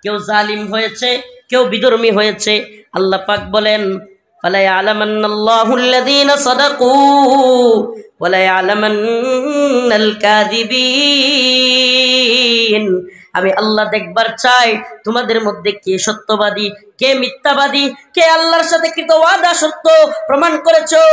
কেউ জালিম হয়েছে, কেউ বিধর্মী হয়েছে। আল্লাহ পাক বলেন ফালা ইয়ালামান্নাল্লাহু আল্লাযীনা সাদাকু ওয়া লা ইয়ালামান্নাল কাযিবিন। আমি আল্লাহ দেখবার চাই তোমাদের মধ্যে কে সত্যবাদী, কে মিথ্যাবাদী, কে আল্লাহর সাথে কৃত ওয়াদা সত্য প্রমাণ করেছো,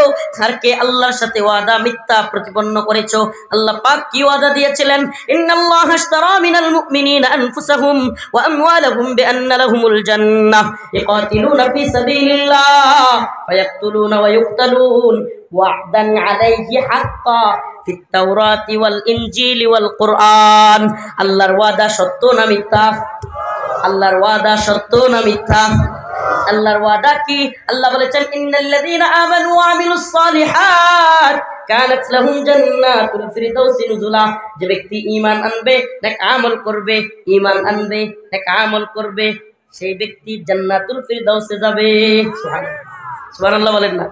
আর কে আল্লাহর সাথে ওয়াদা মিথ্যা প্রতিপন্ন করেছো। আল্লাহ পাক কি ওয়াদা দিয়েছিলেন? ইন্নাল্লাহা আশতারা মিনাল মুমিনিনা আনফুসাহুম ওয়া আমওয়ালাহুম বিআন্না লাহুমুল জান্নাহ ইকাতিলুনা ফি সাবিলিল্লাহ ফায়াকতুলুনা ওয়া ইউকতালুন ওয়া'দান আলাইহি হাক্কা ফিত তাওরাতি ওয়াল ইনজিলি ওয়াল কুরআন। আল্লাহর ওয়াদা সত্য না মিথ্যা? আল্লাহর ওয়াদা সত্য না মিথ্যা? আল্লাহর ওয়াদা কি? আল্লাহ বলেছেন ইন্নাল্লাযীনা আমানু ওয়া আমিলুস সালিহাত কানাত লাহুম জান্নাতুল ফিরদাউসি নুজুলা। যে ব্যক্তি ঈমান আনবে, নেক আমল করবে, ঈমান আনবে, নেক আমল করবে, সেই ব্যক্তি জান্নাতুল ফিরদাউসে যাবে। সুবহানাল্লাহ, সুবহানাল্লাহ বলেন না?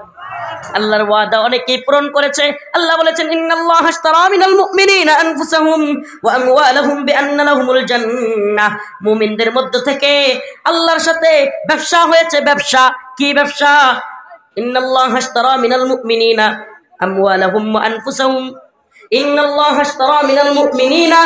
আল্লাহর ওয়াদা অনেকেই পূরণ করেছে। আল্লাহ বলেছেন ইন্নাল্লাহা আশতারা মিনাল মুমিনিনা আনফুসাহুম ওয়া আমওয়ালাহুম বিআন্না লাহুমুল জান্নাহ। মুমিনদের মধ্য থেকে আল্লাহর সাথে ব্যবসা হয়েছে। ব্যবসা কি ব্যবসা? ইন্নাল্লাহা আশতারা মিনাল মুমিনিনা আমওয়ালাহুম ওয়া আনফুসাহুম ইন্নাল্লাহা আশতারা মিনাল মুমিনিনা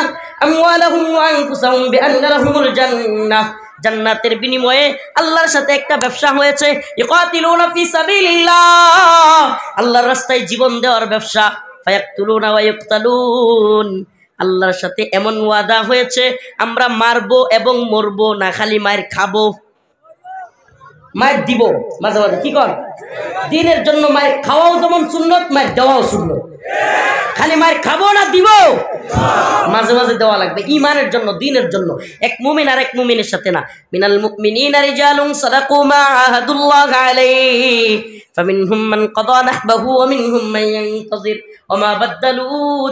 আমওয়ালাহুম ওয়া আনফুসাহুম বিআন্না লাহুমুল জান্নাহ। জান্নাতের বিনিময়ে আল্লাহর সাথে একটা ব্যবসা হয়েছে। ইকাতিলুনা ফি সাবিলিল্লাহ, আল্লাহর রাস্তায় জীবন দেওয়ার ব্যবসা। ফায়াকতুলুনা ওয়া ইউকতালুন, আল্লাহর সাথে এমন ওয়াদা হয়েছে আমরা মারবো এবং মরবো না, খালি মায়ের খাবো, মায়ের দিব মাঝে মাঝে। কি কর? দিনের জন্য মায়ের খাওয়াও যেমন সুন্নত, মায়ের দেওয়াও সুন্নত। খালি মায়ের খাবো না দিব, মাঝে মাঝে দেওয়া লাগবে ঈমানের জন্য, দ্বীনের জন্য। এক মুমিন আর এক মুমিনের সাথে না। মিনাল মুমিনিনা রিজালুন সাদাকু মা আহাদুল্লাহ আলাইহি ফামিনহুম মান কাদা নাহবাহু ওয়া মিনহুম মান ইয়ানতাজির ওয়া মা বাদদালু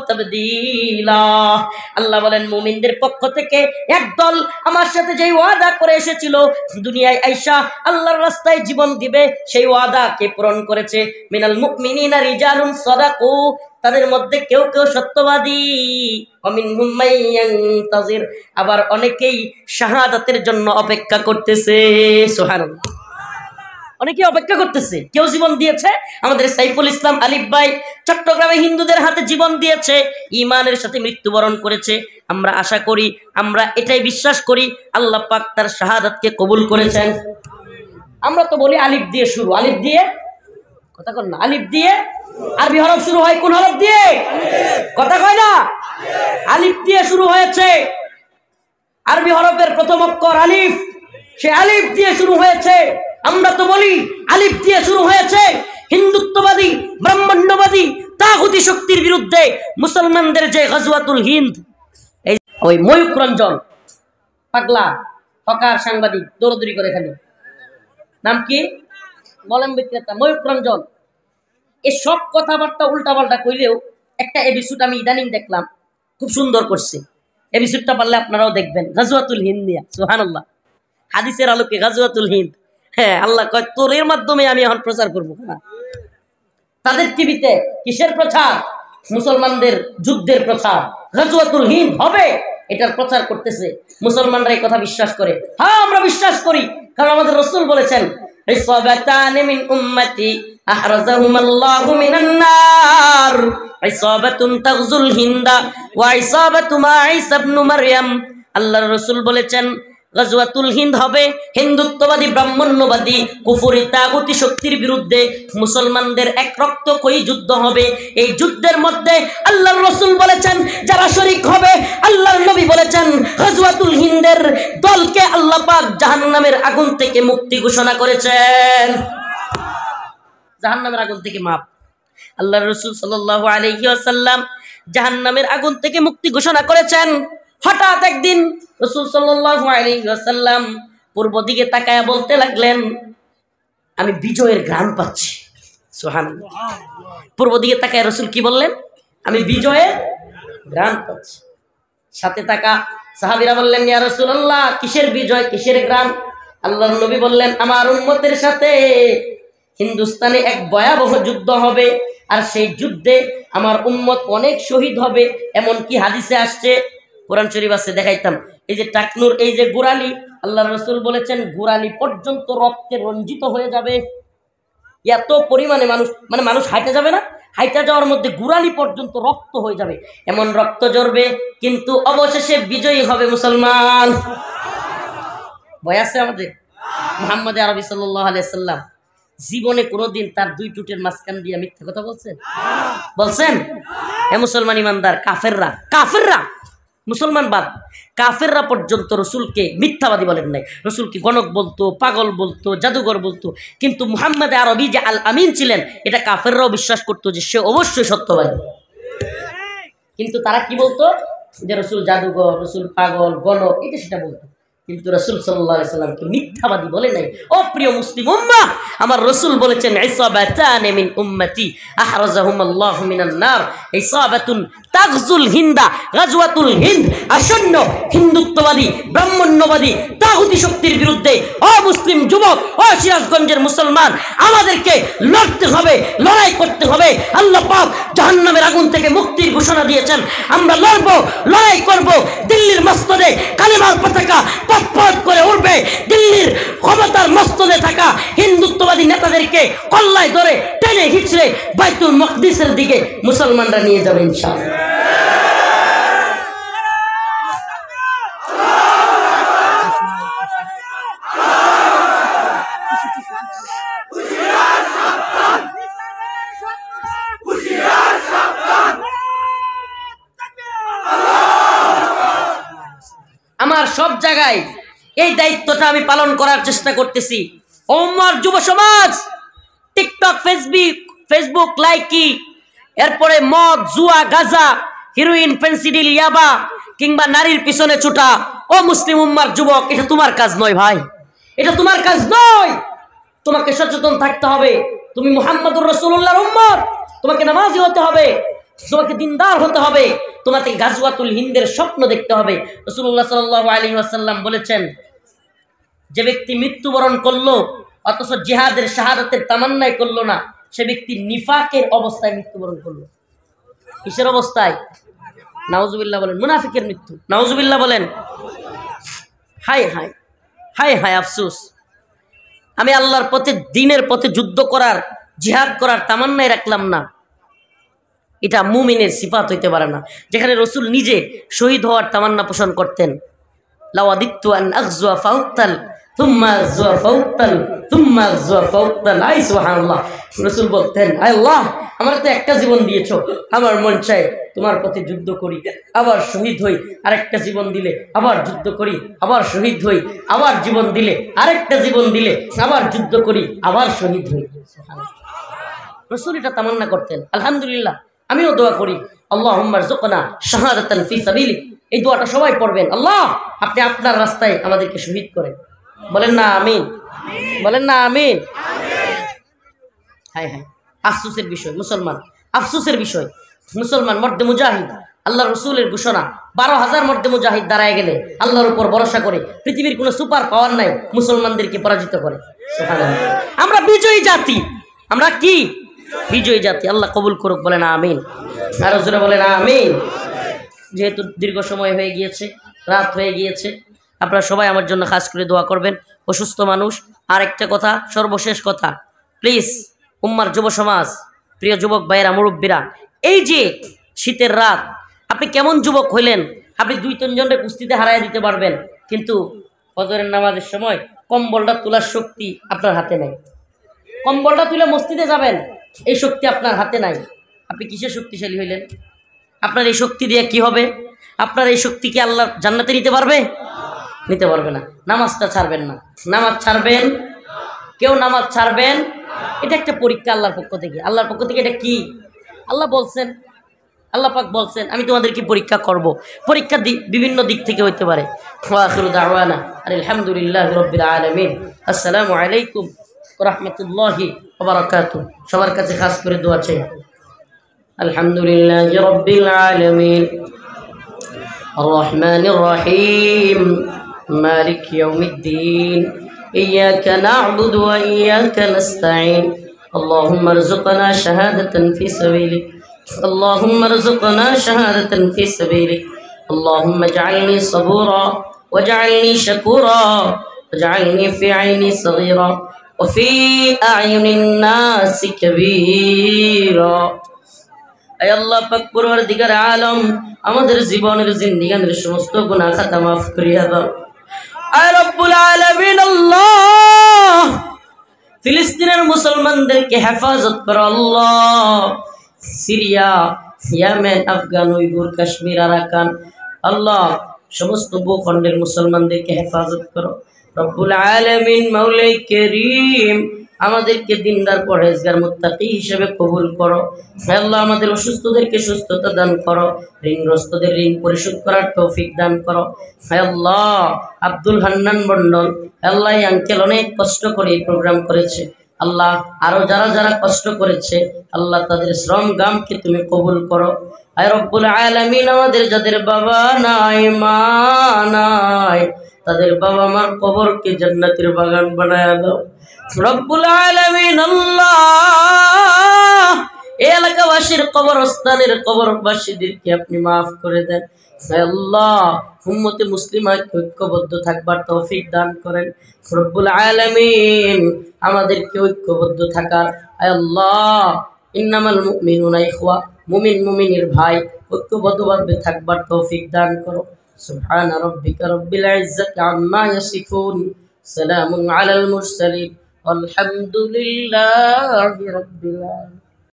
তাবদীলা। আল্লাহ বলেন মুমিনদের পক্ষ থেকে একদল আমার সাথে যেই ওয়াদা করে এসেছিল দুনিয়ায় আইসা আল্লাহর রাস্তায় জীবন দিবে, সেই ওয়াদাকে পূরণ করেছে। মিনাল মুমিনিনা রিজালুন সাদাকু, তাদের মধ্যে কেউ কেউ সত্যবাদী, ওয়ামিনহুম মান ইয়ানতাজির, আবার অনেকেই শাহাদাতের জন্য অপেক্ষা করতেছে। সুবহানাল্লাহ, অনেকেই অপেক্ষা করতেছে। কেউ জীবন দিয়েছে, আমাদের সাইফুল ইসলাম আলিফ ভাই চট্টগ্রামে হিন্দুদের হাতে জীবন দিয়েছে, ঈমানের সাথে মৃত্যুবরণ করেছে। আমরা আশা করি, আমরা এটাই বিশ্বাস করি আল্লাহ পাক তার শাহাদাতকে কবুল করেছেন। আমরা তো বলি আলিফ দিয়ে শুরু, আলিফ দিয়ে, কথা কন না, আলিফ দিয়ে। আরবি হরফ শুরু হয় কোন হরফ দিয়ে? কথা কয় না? আলিফ দিয়ে শুরু হয়েছে। আরবি হরফের প্রথম অক্ষর আলিফ, সে আলিফ দিয়ে শুরু হয়েছে। আমরা তো বলি আলিফ দিয়ে শুরু হয়েছে। হিন্দুত্ববাদী, ব্রাহ্মণ্যবাদী, তাগুতি শক্তির বিরুদ্ধে মুসলমানদের যে গজওয়াতুল হিন্দ, এই ওই ময়ূক রঞ্জন পাগলা হকার সাংবাদিক দৌড়দৌড়ি করে, খালি নাম কি? মলম বিক্রেতা ময়ূক রঞ্জন। এই সব কথাবার্তা উল্টাপাল্টা কইলেও একটা এপিসোড আমি ইদানিং দেখলাম, খুব সুন্দর করছে। এপিসোডটা পারলে আপনারাও দেখবেন, গাজওয়াতুল হিন্দ নিয়া। সুবহানাল্লাহ, হাদিসের আলোকে গাজওয়াতুল হিন্দ। হ্যাঁ, আল্লাহ কয় তোর এর মাধ্যমে আমি এখন প্রচার করবো। তাদের টিভিতে কিসের প্রচার? মুসলমানদের যুদ্ধের প্রচার, গাজওয়াতুল হিন্দ হবে, এটার প্রচার করতেছে। মুসলমানরা এই কথা বিশ্বাস করে। হ্যাঁ, আমরা বিশ্বাস করি, কারণ আমাদের রাসূল বলেছেন ইসাবাতানি মিন উম্মতি আহরাজাহুমাল্লাহু মিনান নার, ইসাবাতুন তাগজুল হিন্দা ওয়া ইসাবাতু মাঈসা ইবনে মারইয়াম। আল্লাহর রাসূল বলেছেন গজওয়াতুল হিন্দ হবে, হিন্দুত্ববাদী ব্রাহ্মণ্যবাদী কুফরি তাগুতি শক্তির বিরুদ্ধে মুসলমানদের এক রক্তক্ষয়ী যুদ্ধ হবে। এই যুদ্ধের মধ্যে আল্লাহর রাসূল বলেছেন যারা শরীক হবে, আল্লাহর নবী বলেছেন গজওয়াতুল হিন্দের দলকে আল্লাহ পাক জাহান্নামের আগুন থেকে মুক্তি ঘোষণা করেছেন। জাহান্নামের আগুন থেকে মাপ। আল্লাহর রাসূল সাল্লাল্লাহু আলাইহি ওয়াসাল্লাম জাহান্নামের আগুন থেকে মুক্তি ঘোষণা করেছেন। হঠাৎ একদিন রাসূল সাল্লাল্লাহু আলাইহি ওয়াসাল্লাম পূর্ব দিকে তাকায়া বলতে লাগলেন আমি বিজয়ের ঘ্রাণ পাচ্ছি। সুবহানাল্লাহ, পূর্ব দিকে তাকায় রাসূল কি বললেন? আমি বিজয়ের ঘ্রাণ পাচ্ছি। সাথে থাকা সাহাবীরা বললেন ইয়া রাসূলুল্লাহ, কিসের বিজয়, কিসের ঘ্রাণ? আল্লাহর নবী বললেন আমার উম্মতের সাথে হিন্দুস্তানে এক ভয়াবহ যুদ্ধ হবে, আর সেই যুদ্ধে আমার উম্মত অনেক শহীদ হবে। এমন কি হাদিসে আসছে, কোরআন শরীফ আছে, দেখাইতাম। এই যে টাকনুর এই যে গোড়ালি, আল্লাহ রসুল বলেছেন গোড়ালি পর্যন্ত রক্তে রঞ্জিত হয়ে যাবে। এত পরিমাণে মানুষ, মানে মানুষ হাইটে যাবে না, হাইটা যাওয়ার মধ্যে গোড়ালি পর্যন্ত রক্ত হয়ে যাবে, এমন রক্ত ঝরবে, কিন্তু অবশেষে বিজয়ী হবে মুসলমান। ভয় আছে আমাদের? মুহাম্মদ আরবি সাল্লাল্লাহু আলাইহি সাল্লাম জীবনে কোনোদিন তার দুই টুটের মাঝখান দিয়ে মিথ্যা কথা বলছেন? বলছেন? এ মুসলমান ইমানদার, কাফেররা মুসলমান বাদ, কাফেররা পর্যন্ত রসুলকে মিথ্যাবাদী বলেন নাই। রসুলকে গণক বলতো, পাগল বলতো, জাদুঘর বলতো, কিন্তু মুহাম্মদ আরবি যে আল আমিন ছিলেন এটা কাফেররাও বিশ্বাস করতো যে সে অবশ্যই সত্যবাদী। কিন্তু তারা কি বলতো? যে রসুল জাদুঘর, রসুল পাগল, গণক, এটা সেটা বলতো, কিন্তু রাসূল সাল্লাল্লাহু আলাইহি সাল্লামকে মিথ্যাবাদী বলে নাই। ও প্রিয় মুসলিম উম্মাহ, আমার রাসূল বলেছেন ইসাবাতান মিন উম্মতি আহরাজাহুমুল্লাহু মিনান নার। ইসাবাতুন তাগজুল হিন্দা গাজওয়াতুল হিন্দ, আসন্ন হিন্দুত্ববাদী ব্রাহ্মণ্যবাদী তাগুতি শক্তির বিরুদ্ধে ও মুসলিম যুবক, ও সিরাজগঞ্জের মুসলমান, আমাদেরকে লড়তে হবে, লড়াই করতে হবে। আল্লাহ পাক জাহান্নামের আগুন থেকে মুক্তির ঘোষণা দিয়েছেন। আমরা লড়বো, লড়াই করব। দিল্লির মসনদে কালেমার পতাকা পথ করে উঠবে। দিল্লির ক্ষমতার মসনদে থাকা হিন্দুত্ববাদী নেতাদেরকে কল্লায় ধরে টেনে হিচড়ে বাইতুল মাকদিসের দিকে মুসলমানরা নিয়ে যাবে ইনশাআল্লাহ। আমার সব জায়গায় এই দায়িত্বটা আমি পালন করার চেষ্টা করতেছি। ওমর যুব সমাজ, টিকটক, ফেসবুক লাইকি, এরপরে মদ, জুয়া, গাঁজা, হিরোইন, ফেন্সিডিল, ইয়াবা কিংবা নারীর পিছনে ছুটা, ও মুসলিম উম্মার যুবক, এটা তোমার কাজ নয় ভাই, এটা তোমার কাজ নয়। তোমাকে সচেতন থাকতে হবে। তুমি মুহাম্মদুর রাসূলুল্লাহর উম্মত, তোমাকে নামাজি হতে হবে, তোমাকে দিনদার হতে হবে, তোমাকে গাজওয়াতুল হিন্দের স্বপ্ন দেখতে হবে। রাসূলুল্লাহ সাল্লাল্লাহু আলাইহি ওয়াসাল্লাম বলেছেন, যে ব্যক্তি মৃত্যুবরণ করলো অথচ জিহাদের শাহাদাতের তামান্নাই করলো না, সে ব্যক্তি নিফাকের অবস্থায় মৃত্যুবরণ করলো। কিসের অবস্থায়? নাউজুবিল্লাহ বলেন, মুনাফিকের মৃত্যু। নাউজুবিল্লাহ বলেন। হায় হায় হায় হায় আফসোস, আমি আল্লাহর পথে, দ্বীনের পথে যুদ্ধ করার, জিহাদ করার তামান্নাই রাখলাম না। এটা মুমিনের সিফাত হইতে পারে না। যেখানে রসুল নিজে শহীদ হওয়ার তামান্না পোষণ করতেন, লাওয়াদিত্তু আন আগজুয়া ফাউক্তাল থুম্মা আগজুয়া ফাউক্তাল থুম্মা আগজুয়া ফাউক্তাল। আই সুবহানাল্লাহ। রসুল বলতেন, আয় আল্লাহ, আমার তো একটা জীবন দিয়েছো, আমার মন চায় তোমার পথে যুদ্ধ করি, আবার শহীদ হই, আরেকটা জীবন দিলে আবার যুদ্ধ করি, আবার শহীদ হই, আবার জীবন দিলে আরেকটা জীবন দিলে আবার যুদ্ধ করি, আবার শহীদ হই। রসুল এটা তামান্না করতেন। আলহামদুলিল্লাহ, আমিও দোয়া করি, আল্লাহুম্মা রযুকনা শাহাদাতান ফি সাবিলিক। এই দোয়াটা সবাই পড়বেন, আল্লাহ আপনি আপনার রাস্তায় আমাদেরকে শহীদ করেন। বলেন না আমিন, বলেন না আমিন। হায় হায়, আফসোসের বিষয় মুসলমান, আফসোসের বিষয় মুসলমান মর্দে মুজাহিদ, আল্লাহ রসুলের ঘোষণা, 12,000 মর্দে মুজাহিদ দাঁড়ায় গেলে আল্লাহর উপর ভরসা করে, পৃথিবীর কোনো সুপার পাওয়ার নাই, মুসলমানদেরকে পরাজিত করে। আমরা বিজয়ী জাতি, আমরা কি বিজয়ী জাতি। আল্লাহ কবুল করুক, বলেন আমিন। আর জোরে বলেন আমিন। যেহেতু দীর্ঘ সময় হয়ে গিয়েছে, রাত হয়ে গিয়েছে, আপনারা সবাই আমার জন্য খাস করে দোয়া করবেন। অসুস্থ মানুষ। আর একটা কথা, সর্বশেষ কথা, প্লিজ উম্মার যুব সমাজ, প্রিয় যুবক ভাইয়েরা, মুরব্বীরা, এই যে শীতের রাত, আপনি কেমন যুবক হইলেন? আপনি 2-3 জনের কুস্তিতে হারাই দিতে পারবেন, কিন্তু ফজরের নামাজের সময় কম্বলটা তোলার শক্তি আপনার হাতে নাই। কম্বলটা তুলে মসজিদে যাবেন, এই শক্তি আপনার হাতে নাই। আপনি কিসের শক্তিশালী হইলেন? আপনার এই শক্তি দিয়ে কি হবে? আপনার এই শক্তি কি আল্লাহ জান্নাতে নিতে পারবে? নিতে পারবে না। নামাজটা ছাড়বেন না, নামাজ ছাড়বেন, কেউ নামাজ ছাড়বেন। এটা একটা পরীক্ষা আল্লাহর পক্ষ থেকে। আল্লাহর পক্ষ থেকে এটা কি? আল্লাহ বলছেন, আল্লাহ পাক বলছেন, আমি তোমাদেরকে পরীক্ষা করব। পরীক্ষা বিভিন্ন দিক থেকে হইতে পারে। ওয়া আখিরু দাওয়ানা আলহামদুলিল্লাহি রাব্বিল আলামিন। আসসালামু আলাইকুম ওয়া রাহমাতুল্লাহি ওয়া বারাকাতুহু। সবার কাছে খাস করে দোয়া চাই। আলহামদুলিল্লাহি রাব্বিল আলামিন আর রহমানির রহিম মালিক ইয়াউমিদ্দিন ইয়্যাকা না'বুদু ওয়া ইয়্যাকা নাস্তাঈন اللهم ارزقنا شهادة في سبيلك اللهم ارزقنا شهادة في سبيلك اللهم اجعلني صبورا واجعلني شكورا واجعلني في عيني صغيرا وفي أعين الناس كبيرا আয় আল্লাহ পাক পরওয়ারদিগার আলম আমাদের জীবনের জিন্দেগির সমস্ত গুনাহ খাতা মাফ করিয়া দাও আয় রব্বুল আলামিন আল্লাহ ফিলিস্তিনের মুসলমানদেরকে হেফাজত করো আল্লাহ Syria Yemen Afghan Uighur Kashmir Arakan আল্লাহ সমস্ত ভূখণ্ডের মুসলমানদেরকে হেফাজত করো রব্বুল আলামিন মাওলাই করিম আমাদেরকে দিনদার পরহেজগার মুত্তাকি হিসেবে কবুল করো হে আল্লাহ আমাদের অসুস্থদেরকে সুস্থতা দান করো ঋণগ্রস্তদের ঋণ পরিশোধ করার তৌফিক দান করো হে আল্লাহ আব্দুল হান্নান মন্ডল আল্লাহ এই আঙ্কেল অনেক কষ্ট করে এই প্রোগ্রাম করেছে আল্লাহ আরো যারা যারা কষ্ট করেছে আল্লাহ তাদের শ্রম গামকে তুমি কবুল করো হে রব্বুল আলামিন আমাদের যাদের বাবা নাই মা নাই তাদের বাবা মার কবরকে জান্নাতের বাগান বানায়া দাও রব্বুল আলামিন আল্লাহ এই এলাকাবাসীর কবরস্থানের কবরবাসীদেরকে আপনি মাফ করে দেন হে আল্লাহ উম্মতে মুসলিমাকে ঐক্যবদ্ধ থাকবার তৌফিক দান করেন রব্বুল আলামিন আমাদেরকে ঐক্যবদ্ধ থাকার হে আল্লাহ ইন্নামাল মুমিনুনা ইখওয়া মুমিনের ভাই ঐক্যবদ্ধভাবে থাকবার তৌফিক দান করো সুবহান রাব্বিকা রব্বিল ইজ্জাতি আম্মা ইয়াসিফুন সালামুন আলাল মুরসালিন والحمد لله رب العالمين